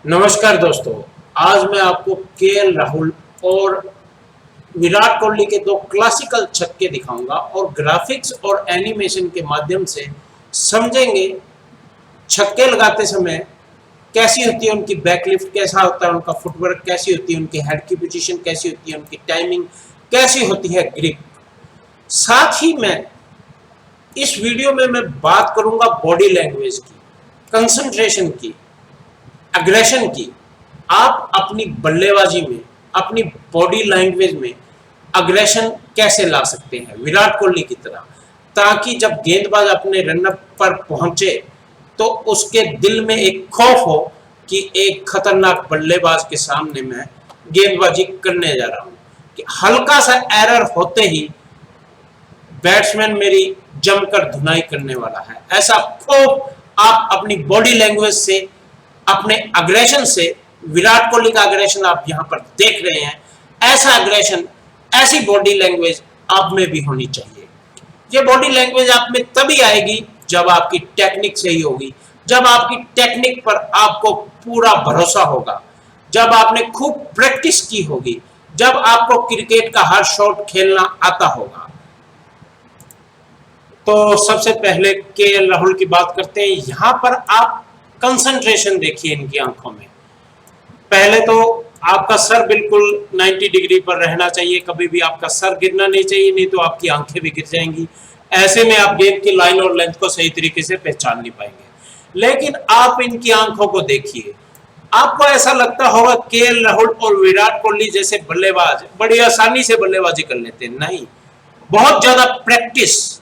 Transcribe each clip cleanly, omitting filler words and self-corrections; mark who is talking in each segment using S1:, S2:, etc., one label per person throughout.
S1: नमस्कार दोस्तों। आज मैं आपको केएल राहुल और विराट कोहली के दो क्लासिकल छक्के दिखाऊंगा और ग्राफिक्स और एनिमेशन के माध्यम से समझेंगे छक्के लगाते समय कैसी होती है उनकी बैकलिफ्ट, कैसा होता है उनका फुटवर्क, कैसी होती है उनकी हेड की पोजीशन, कैसी होती है उनकी टाइमिंग, कैसी होती है ग्रिप। साथ ही मैं इस वीडियो में मैं बात करूंगा बॉडी लैंग्वेज की, कंसंट्रेशन की, अग्रेशन की। आप अपनी बल्लेबाजी में, अपनी बॉडी लैंग्वेज में अग्रेशन कैसे ला सकते हैं विराट कोहली की तरह, ताकि जब गेंदबाज अपने रनअप पर पहुंचे तो उसके दिल में एक खौफ हो कि एक खतरनाक बल्लेबाज के सामने मैं गेंदबाजी करने जा रहा हूं, कि हल्का सा एरर होते ही बैट्समैन मेरी जमकर धुनाई करने वाला है। ऐसा खौफ आप अपनी बॉडी लैंग्वेज से, अपने अग्रेशन से, विराट कोहली का अग्रेशन आप यहां पर देख रहे हैं, ऐसा अग्रेशन, ऐसी बॉडी लैंग्वेज आप में भी होनी चाहिए। ये बॉडी लैंग्वेज आप में तभी आएगी जब आपकी टेक्निक सही होगी, जब आपकी टेक्निक पर आपको पूरा भरोसा होगा, जब आपने खूब प्रैक्टिस की होगी, जब आपको क्रिकेट का हर शॉट खेलना आता होगा। तो सबसे पहले केएल राहुल की बात करते हैं। यहां पर आप कंसंट्रेशन देखिए इनकी आंखों में। पहले तो आपका सर बिल्कुल 90 डिग्री पर रहना चाहिए, कभी भी आपका सर गिरना नहीं चाहिए, नहीं तो आपकी आंखें भी गिर जाएंगी। ऐसे में आप गेंद की लाइन और लेंथ को सही तरीके से पहचान नहीं पाएंगे। लेकिन आप इनकी आंखों को देखिए, आपको ऐसा लगता होगा केएल राहुल और विराट कोहली जैसे बल्लेबाज बड़ी आसानी से बल्लेबाजी कर लेते हैं। नहीं, बहुत ज्यादा प्रैक्टिस,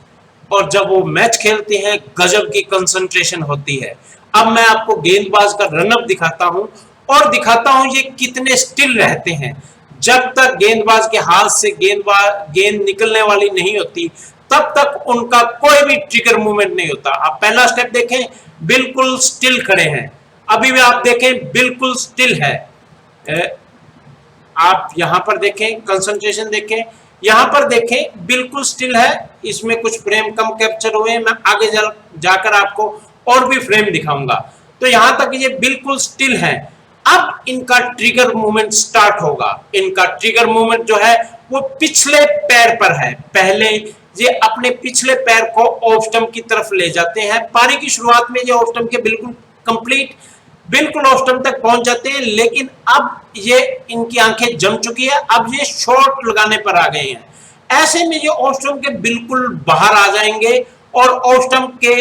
S1: और जब वो मैच खेलते हैं गजब की कंसंट्रेशन होती है। अब मैं आपको गेंदबाज का रनअप दिखाता हूं और दिखाता हूं ये कितने स्टिल रहते हैं। जब तक गेंदबाज के हाथ से गेंद निकलने वाली नहीं होती तब तक उनका कोई भी ट्रिगर मूवमेंट नहीं होता। आप पहला स्टेप देखें, बिल्कुल स्टिल खड़े हैं। अभी भी आप देखें, बिल्कुल स्टिल है। आप यहां पर देखें, कंसंट्रेशन देखें, यहां पर देखें, बिल्कुल स्टिल है। इसमें कुछ फ्रेम कम कैप्चर हुए हैं, मैं आगे जाकर आपको और भी फ्रेम दिखाऊंगा। तो यहां तक ये बिल्कुल स्टिल है। अब इनका ट्रिगर मूवमेंट स्टार्ट होगा। इनका ट्रिगर मूवमेंट जो है वो पिछले पैर पर है। पहले ये अपने पिछले पैर को ऑफ स्टंप की तरफ ले जाते हैं। पारी की शुरुआत में ये ऑफ स्टंप के बिल्कुल ऑफ स्टंप तक पहुंच जाते हैं, लेकिन अब ये इनकी आंखें जम चुकी है। अब ये शॉट लगाने पर आ गए हैं। ऐसे में ये ऑफ स्टंप के बिल्कुल बाहर आ जाएंगे और ऑफ स्टंप के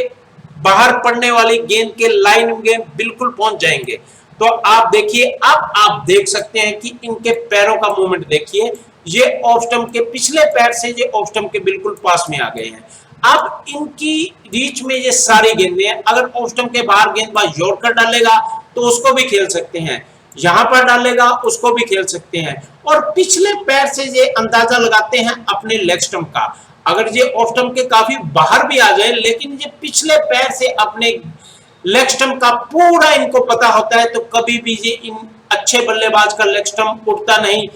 S1: बाहर पड़ने वाली गेंद के लाइन में बिल्कुल पहुंच जाएंगे। तो आप देखिए, अब आप देख सकते हैं कि इनके पैरों का मूवमेंट देखिए। ये ऑफ स्टंप के पिछले पैर से ये ऑफ स्टंप के बिल्कुल पास में आ गए हैं। अब इनकी रीच में ये सारी गेंदें हैं। अगर ऑफ स्टंप के बाहर गेंदबाज यॉर्कर डालेगा तो उसको भी खेल सकते हैं, यहां पर डालेगा उसको भी खेल सकते हैं। और पिछले पैर से ये अंदाजा लगाते हैं अपने लेग स्टंप का। अगर ये ऑफ स्टंप के काफी बाहर भी आ जाए, लेकिन ये पिछले पैर से अपने लेग स्टंप का पूरा इनको पता होता है, तो कभी भी ये इन अच्छे बल्लेबाज का लेग स्टंप उड़ता नहीं,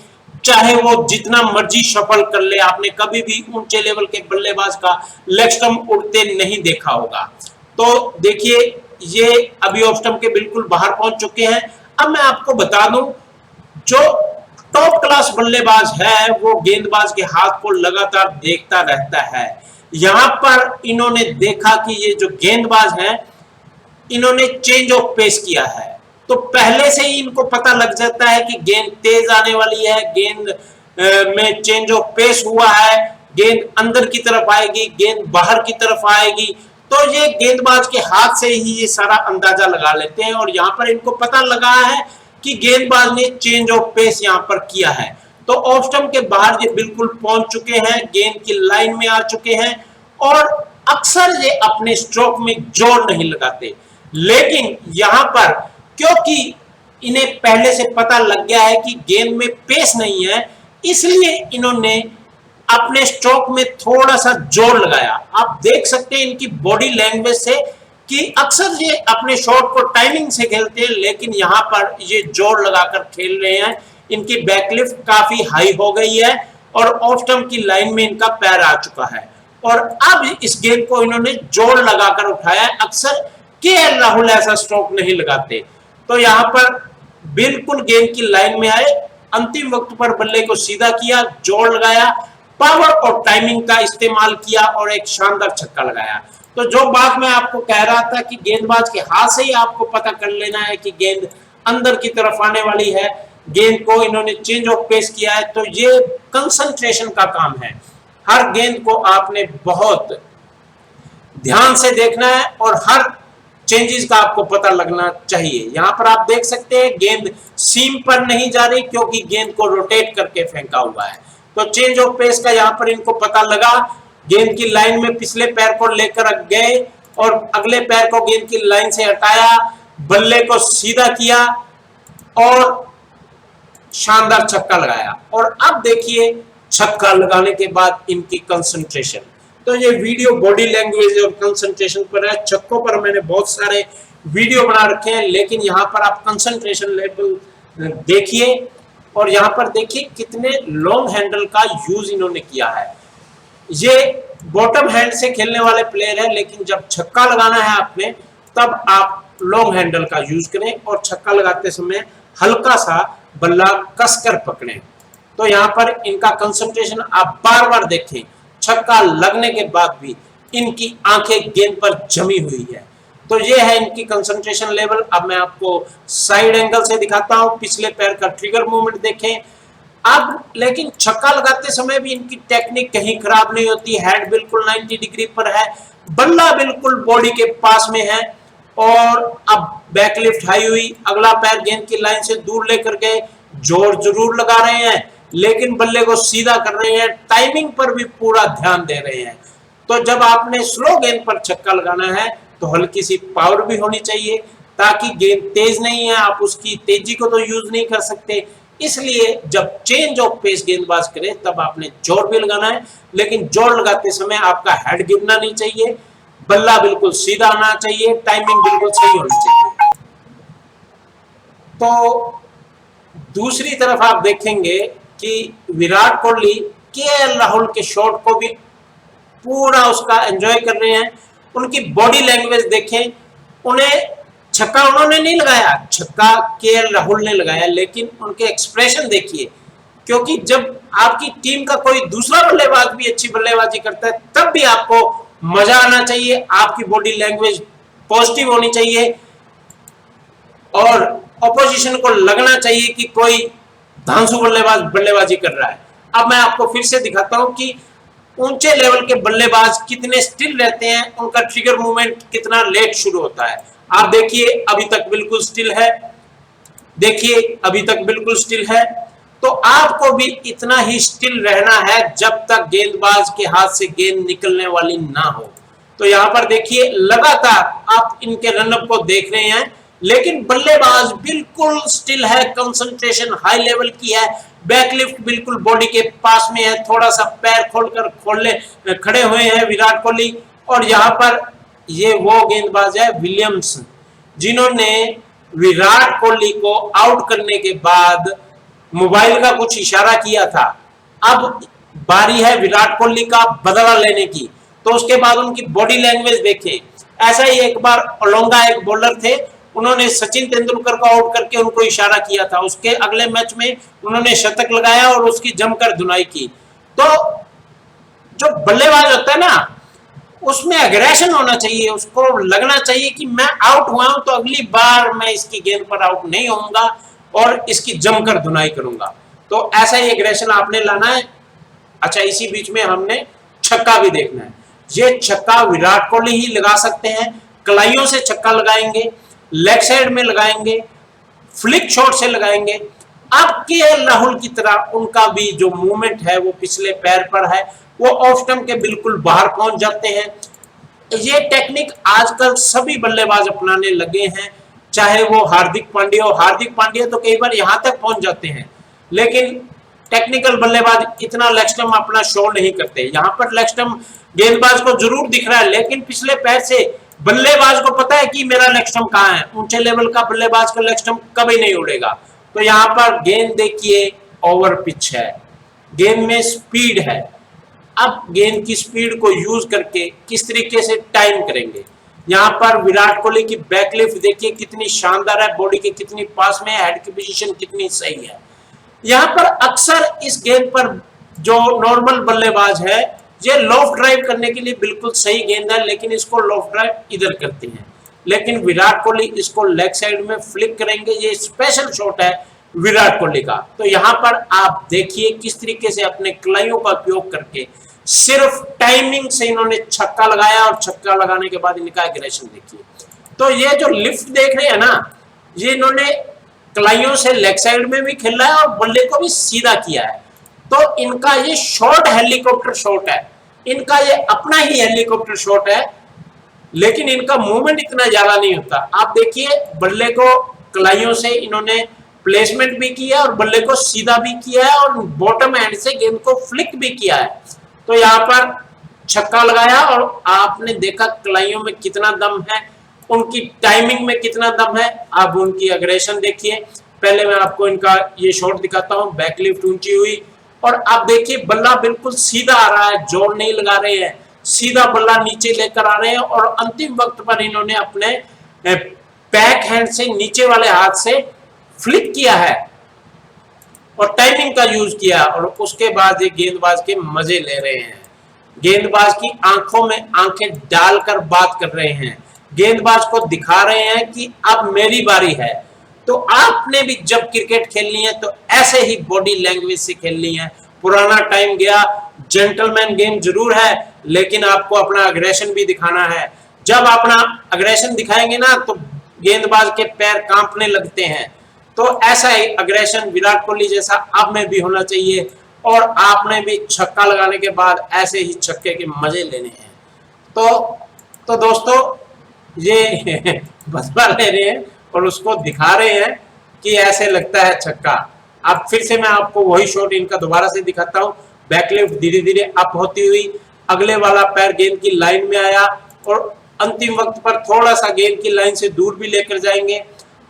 S1: चाहे वो जितना मर्जी सफल कर ले। आपने कभी भी ऊंचे लेवल के बल्लेबाज का लेग स्टंप उड़ते नहीं देखा होगा। तो देखिए, ये अभी ऑफ स्टंप के बिल्कुल बाहर पहुंच चुके हैं। अब मैं आपको बता दूं, जो टॉप क्लास बल्लेबाज है वो गेंदबाज के हाथ को लगातार देखता रहता है। यहां पर इन्होंने देखा कि ये जो गेंदबाज हैं, इन्होंने चेंज ऑफ पेस किया है, तो पहले से ही इनको पता लग जाता है कि गेंद तेज आने वाली है, गेंद में चेंज ऑफ पेस हुआ है, गेंद अंदर की तरफ आएगी, गेंद बाहर की तरफ आएगी। तो ये गेंदबाज के हाथ से ही ये सारा अंदाजा लगा लेते हैं। और यहां पर इनको पता लगा है कि गेंदबाज ने चेंज ऑफ पेस यहां पर किया है। तो ऑफ स्टंप के बाहर ये बिल्कुल पहुंच चुके हैं, गेंद की लाइन में आ चुके हैं। और अक्सर ये अपने स्ट्रोक में जोर नहीं लगाते, लेकिन यहां पर क्योंकि इन्हें पहले से पता लग गया है कि गेंद में पेस नहीं है, इसलिए इन्होंने अपने स्ट्रोक में थोड़ा सा जोर लगाया। आप देख सकते हैं इनकी बॉडी लैंग्वेज से कि अक्सर ये अपने शॉट को टाइमिंग से खेलते हैं, लेकिन यहां पर ये जोर लगाकर खेल रहे हैं। इनकी बैकलिफ्ट काफी हाई हो गई है और ऑफ स्टंप की लाइन में इनका पैर आ चुका है। और अब इस गेंद को इन्होंने जोर लगाकर उठाया। अक्सर केएल राहुल ऐसा स्ट्रोक नहीं लगाते। तो यहां पर बिल्कुल गेंद की लाइन में आए, अंतिम वक्त पर बल्ले को सीधा किया, जोड़ लगाया, पावर और टाइमिंग का इस्तेमाल किया और एक शानदार छक्का लगाया। तो जो बात मैं आपको कह रहा था कि गेंदबाज के हाथ से ही आपको पता कर लेना है कि गेंद अंदर की तरफ आने वाली है, गेंद को इन्होंने चेंज ऑफ पेस किया है, तो ये कंसंट्रेशन का काम है। हर गेंद को आपने बहुत ध्यान से देखना है और हर चेंजेस का आपको पता लगना चाहिए। यहां पर आप देख सकते हैं गेंद सीम पर नहीं जा रही क्योंकि गेंद को रोटेट करके फेंका हुआ है। तो चेंज ऑफ पेस का यहां पर इनको पता लगा, गेंद की लाइन में पिछले पैर को लेकर गए और अगले पैर को गेंद की लाइन से हटाया, बल्ले को सीधा किया और शानदार छक्का लगाया। और अब देखिए छक्का लगाने के बाद इनकी कंसंट्रेशन। तो ये वीडियो बॉडी लैंग्वेज और कंसंट्रेशन पर है। छक्कों पर मैंने बहुत सारे वीडियो बना रखे हैं, लेकिन यहाँ पर आप कंसंट्रेशन लेवल देखिए और यहाँ पर देखिए कितने लॉन्ग हैंडल का यूज इन्होंने किया है। ये बॉटम हैंड से खेलने वाले प्लेयर है, लेकिन जब छक्का लगाना है आपने तब आप लॉन्ग हैंडल का यूज करें और छक्का लगाते समय हल्का सा बल्ला कसकर पकड़ें। तो यहाँ पर इनका कंसंट्रेशन आप बार बार देखें, छक्का लगने के बाद भी इनकी आंखें गेंद पर जमी हुई है। तो ये है इनकी कंसंट्रेशन लेवल। अब मैं आपको साइड एंगल से दिखाता हूं, पिछले पैर का ट्रिगर मूवमेंट देखें। अब लेकिन छक्का लगाते समय भी इनकी टेक्निक कहीं खराब नहीं होती, हेड बिल्कुल 90 डिग्री पर है, बल्ला बिल्कुल बॉडी के पास में है और अब बैकलिफ्ट हाई हुई, अगला पैर गेंद की लाइन से दूर लेकर गए, जोर जरूर लगा रहे हैं लेकिन बल्ले को सीधा कर रहे हैं, टाइमिंग पर भी पूरा ध्यान दे रहे हैं। तो जब आपने स्लो गेंद पर छक्का लगाना है तो हल्की सी पावर भी होनी चाहिए, ताकि गेंद तेज नहीं है, आप उसकी तेजी को तो यूज नहीं कर सकते। इसलिए जब चेंज ऑफ पेस गेंदबाज करे तब आपने जोर भी लगाना है, लेकिन जोर लगाते समय आपका हेड गिरना नहीं चाहिए, बल्ला बिल्कुल सीधा आना चाहिए, टाइमिंग बिल्कुल सही होनी चाहिए। तो दूसरी तरफ आप देखेंगे कि विराट कोहली केएल राहुल के शॉट को भी पूरा उसका एंजॉय कर रहे हैं। उनकी बॉडी लैंग्वेज देखें, उन्हें छक्का उन्होंने नहीं लगाया, छक्का केएल राहुल ने लगाया, लेकिन उनके एक्सप्रेशन देखिए, क्योंकि जब आपकी टीम का कोई दूसरा बल्लेबाज भी अच्छी बल्लेबाजी करता है तब भी आपको मजा आना चाहिए, आपकी बॉडी लैंग्वेज पॉजिटिव होनी चाहिए और ऑपोजिशन को लगना चाहिए कि कोई धांसू बल्लेबाज बल्लेबाजी कर रहा है। अब मैं आपको फिर से दिखाता हूं कि ऊंचे लेवल के बल्लेबाज कितने स्टिल रहते हैं, उनका ट्रिगर मूवमेंट कितना लेट शुरू होता है। आप देखिए अभी तक बिल्कुल स्टिल है, देखिए अभी तक बिल्कुल स्टिल है। तो आपको भी इतना ही स्टिल रहना है जब तक गेंदबाज के हाथ से गेंद निकलने वाली ना हो। तो यहाँ पर देखिए लगातार आप इनके रनअप को देख रहे हैं, लेकिन बल्लेबाज बिल्कुल स्टिल है, कंसंट्रेशन हाई लेवल की है, बैकलिफ्ट बिल्कुल बॉडी के पास में है, थोड़ा सा पैर खोलकर खड़े हुए हैं विराट कोहली। और यहाँ पर ये वो गेंदबाज है विलियमसन, जिन्होंने विराट कोहली को आउट करने के बाद मोबाइल का कुछ इशारा किया था। अब बारी है विराट कोहली का बदला लेने की, तो उसके बाद उनकी बॉडी लैंग्वेज देखें। ऐसा ही एक बार ओलोंगा एक बॉलर थे, उन्होंने सचिन तेंदुलकर को आउट करके उनको इशारा किया था, उसके अगले मैच में उन्होंने शतक लगाया और उसकी जमकर धुनाई की। तो जो बल्लेबाज होता है ना, उसमें एग्रेशन होना चाहिए, उसको लगना चाहिए कि मैं आउट हुआ हूं तो अगली बार मैं इसकी गेंद पर आउट नहीं होऊंगा और इसकी जमकर धुनाई करूंगा। तो ऐसा ही एग्रेशन आपने लाना है। अच्छा, इसी बीच में हमने छक्का भी देखना है। ये छक्का विराट कोहली ही लगा सकते हैं, कलाइयों से छक्का लगाएंगे, लेग साइड में लगाएंगे, फ्लिक शॉट से लगाएंगे। अब केएल राहुल की तरह उनका भी जो मूवमेंट है वो पिछले पैर पर है, वो ऑफ स्टंप के बिल्कुल बाहर पहुंच जाते हैं। ये टेक्निक आजकल सभी बल्लेबाज अपनाने लगे हैं, चाहे वो हार्दिक पांड्या हो। हार्दिक पांड्या तो कई बार यहां तक पहुंच जाते हैं, लेकिन टेक्निकल बल्लेबाज इतना लेग स्टंप अपना शो नहीं करते। यहां पर लेग स्टंप गेंदबाज को जरूर दिख रहा है, लेकिन पिछले पैर से बल्लेबाज को पता है कि मेरा लेग स्टंप कहां है। ऊंचे लेवल का बल्लेबाज का लेग स्टंप कभी नहीं उड़ेगा। तो यहां पर गेंद देखिए ओवर पिच है, गेंद में स्पीड है। अब गेंद की स्पीड को यूज करके किस तरीके से टाइम करेंगे, यहाँ पर विराट कोहली की बैकलिफ्ट देखिए कितनी शानदार है, बॉडी के कितनी पास में है, हेड की पोजीशन कितनी सही है। यहाँ पर अक्सर इस गेंद पर जो नॉर्मल बल्लेबाज है ये लॉफ्ट ड्राइव करने के लिए बिल्कुल सही गेंद है, लेकिन इसको लॉफ्ट ड्राइव इधर करते हैं, लेकिन विराट कोहली इसको लेग साइड में फ्लिक करेंगे। ये स्पेशल शॉट है विराट कोहली का। तो यहाँ पर आप देखिए किस तरीके से अपने कलाइयों का उपयोग करके सिर्फ टाइमिंग से इन्होंने छक्का लगाया, और छक्का लगाने के बाद इनका एग्रेशन देखिए। तो ये जो लिफ्ट देख रहे हैं ना, ये इन्होंने कलाइयों से लेग साइड में भी खेला है और बल्ले को भी सीधा किया है। तो इनका ये शॉट हेलीकॉप्टर शॉट है, इनका ये अपना ही हेलीकॉप्टर शॉट है, लेकिन इनका मूवमेंट इतना ज्यादा नहीं होता। आप देखिए बल्ले को कलाइयों से इन्होंने प्लेसमेंट भी किया और बल्ले को सीधा भी किया है, और बॉटम एंड से गेंद को फ्लिक भी किया है। तो यहाँ पर छक्का लगाया, और आपने देखा कलाइयों में कितना दम है, उनकी टाइमिंग में कितना दम है। आप उनकी अग्रेशन देखिए। पहले मैं आपको इनका ये शॉट दिखाता हूँ, बैकलिफ्ट ऊंची हुई, और आप देखिए बल्ला बिल्कुल सीधा आ रहा है, जोर नहीं लगा रहे हैं, सीधा बल्ला नीचे लेकर आ रहे हैं, और अंतिम वक्त पर इन्होंने अपने बैक हैंड से नीचे वाले हाथ से फ्लिक किया है और टाइमिंग का यूज किया, और उसके बाद ये गेंदबाज के मजे ले रहे हैं, गेंदबाज की आंखों में आंखें डालकर बात कर रहे हैं, गेंदबाज को दिखा रहे हैं कि अब मेरी बारी है। तो आपने भी जब क्रिकेट खेलनी है तो ऐसे ही बॉडी लैंग्वेज से खेलनी है। पुराना टाइम गया, जेंटलमैन गेम जरूर है, लेकिन आपको अपना अग्रेशन भी दिखाना है। जब अपना अग्रेशन दिखाएंगे ना तो गेंदबाज के पैर कांपने लगते हैं। तो ऐसा ही अग्रेशन विराट कोहली जैसा आप में भी होना चाहिए, और आपने भी छक्का लगाने के बाद ऐसे ही छक्के के मजे लेने हैं। तो दोस्तों ये बदला ले रहे हैं और उसको दिखा रहे हैं कि ऐसे लगता है छक्का। अब फिर से मैं आपको वही शॉट इनका दोबारा से दिखाता हूँ। बैकलिफ्ट धीरे धीरे अप होती हुई अगले वाला पैर गेंद की लाइन में आया, और अंतिम वक्त पर थोड़ा सा गेंद की लाइन से दूर भी लेकर जाएंगे।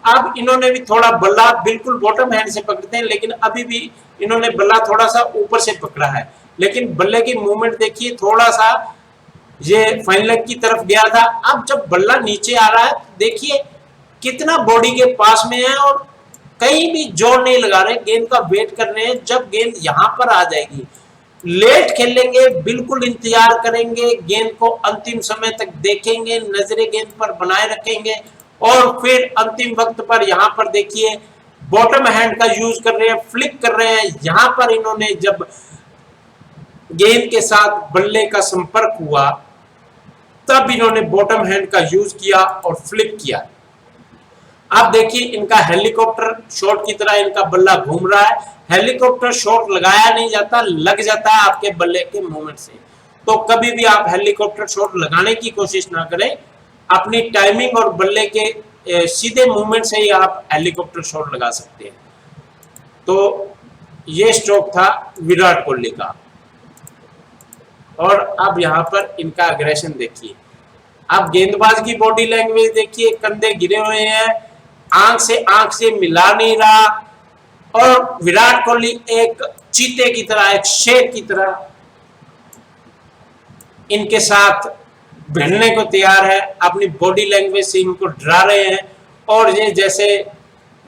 S1: अब इन्होंने भी थोड़ा बल्ला बिल्कुल बॉटम हैंड से पकड़ते हैं, लेकिन अभी भी इन्होंने बल्ला थोड़ा सा ऊपर से पकड़ा है, लेकिन बल्ले की मूवमेंट देखिए, थोड़ा सा ये फाइन लेग की तरफ गया था। अब जब बल्ला नीचे आ रहा है देखिए कितना बॉडी के पास में है, और कहीं भी जोर नहीं लगा रहे, गेंद का वेट कर रहे हैं जब गेंद यहां पर आ जाएगी। लेट खेलेंगे, बिल्कुल इंतजार करेंगे, गेंद को अंतिम समय तक देखेंगे, नजरें गेंद पर बनाए रखेंगे, और फिर अंतिम वक्त पर यहाँ पर देखिए बॉटम हैंड का यूज कर रहे हैं, फ्लिक कर रहे हैं। यहाँ पर इन्होंने जब गेंद के साथ बल्ले का संपर्क हुआ तब इन्होंने बॉटम हैंड का यूज किया और फ्लिप किया। आप देखिए इनका हेलीकॉप्टर शॉट की तरह इनका बल्ला घूम रहा है। हेलीकॉप्टर शॉट लगाया नहीं जाता, लग जाता है आपके बल्ले के मूवमेंट से। तो कभी भी आप हेलीकॉप्टर शॉट लगाने की कोशिश ना करें, अपनी टाइमिंग और बल्ले के सीधे मूवमेंट से ही आप हेलीकॉप्टर शॉट लगा सकते हैं। तो ये स्ट्रोक था विराट कोहली का, और अब यहाँ पर इनका अग्रेशन देखिए। अब गेंदबाज की बॉडी लैंग्वेज देखिए, कंधे गिरे हुए हैं, आंख से मिला नहीं रहा, और विराट कोहली एक चीते की तरह, एक शेर की तरह इनके साथ भिड़ने को तैयार है। अपनी बॉडी लैंग्वेज से इनको डरा रहे हैं, और ये जैसे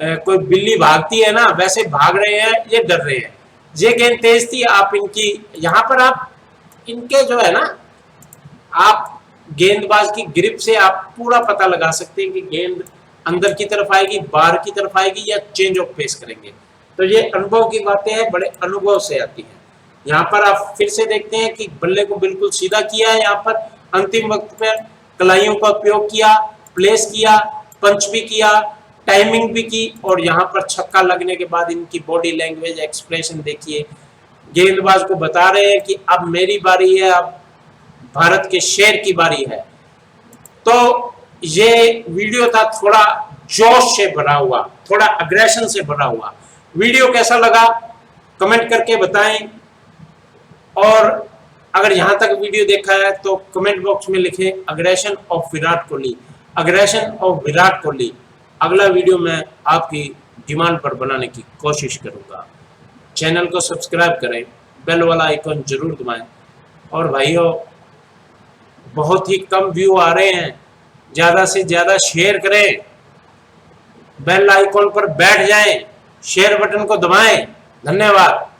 S1: कोई बिल्ली भागती है ना वैसे भाग रहे हैं, ये डर रहे हैं। ये गेंद तेज थी। आप इनकी यहाँ पर आप इनके जो है ना, आप गेंदबाज की ग्रिप से आप पूरा पता लगा सकते हैं कि गेंद अंदर की तरफ आएगी, बाहर की तरफ आएगी, या चेंज ऑफ पेस करेंगे। तो ये अनुभव की बातें हैं, बड़े अनुभव से आती हैं। यहाँ पर आप फिर से देखते हैं कि बल्ले को बिल्कुल सीधा किया है, यहाँ पर अंतिम वक्त पर कलाइयों का उपयोग किया, प्लेस किया, पंच भी किया, टाइमिंग भी की, और यहाँ पर छक्का लगने के बाद इनकी बॉडी लैंग्वेज, एक्सप्रेशन देखिए। गेंदबाज को बता रहे हैं कि अब मेरी बारी है, अब भारत के शेर की बारी है। तो ये वीडियो था थोड़ा जोश से भरा हुआ, थोड़ा अग्रेशन से भरा हुआ। वीडियो कैसा लगा कमेंट करके बताएं, और अगर यहां तक वीडियो देखा है तो कमेंट बॉक्स में लिखें aggression of Virat Kohli, aggression of Virat Kohli. अगला वीडियो मैं आपकी डिमांड पर बनाने की कोशिश करूंगा। चैनल को सब्सक्राइब करें, बेल वाला आइकन जरूर दबाएं। और भाइयों बहुत ही कम व्यू आ रहे हैं, ज्यादा से ज्यादा शेयर करें, बेल आइकॉन पर बैठ जाएं, शेयर बटन को दबाएं। धन्यवाद।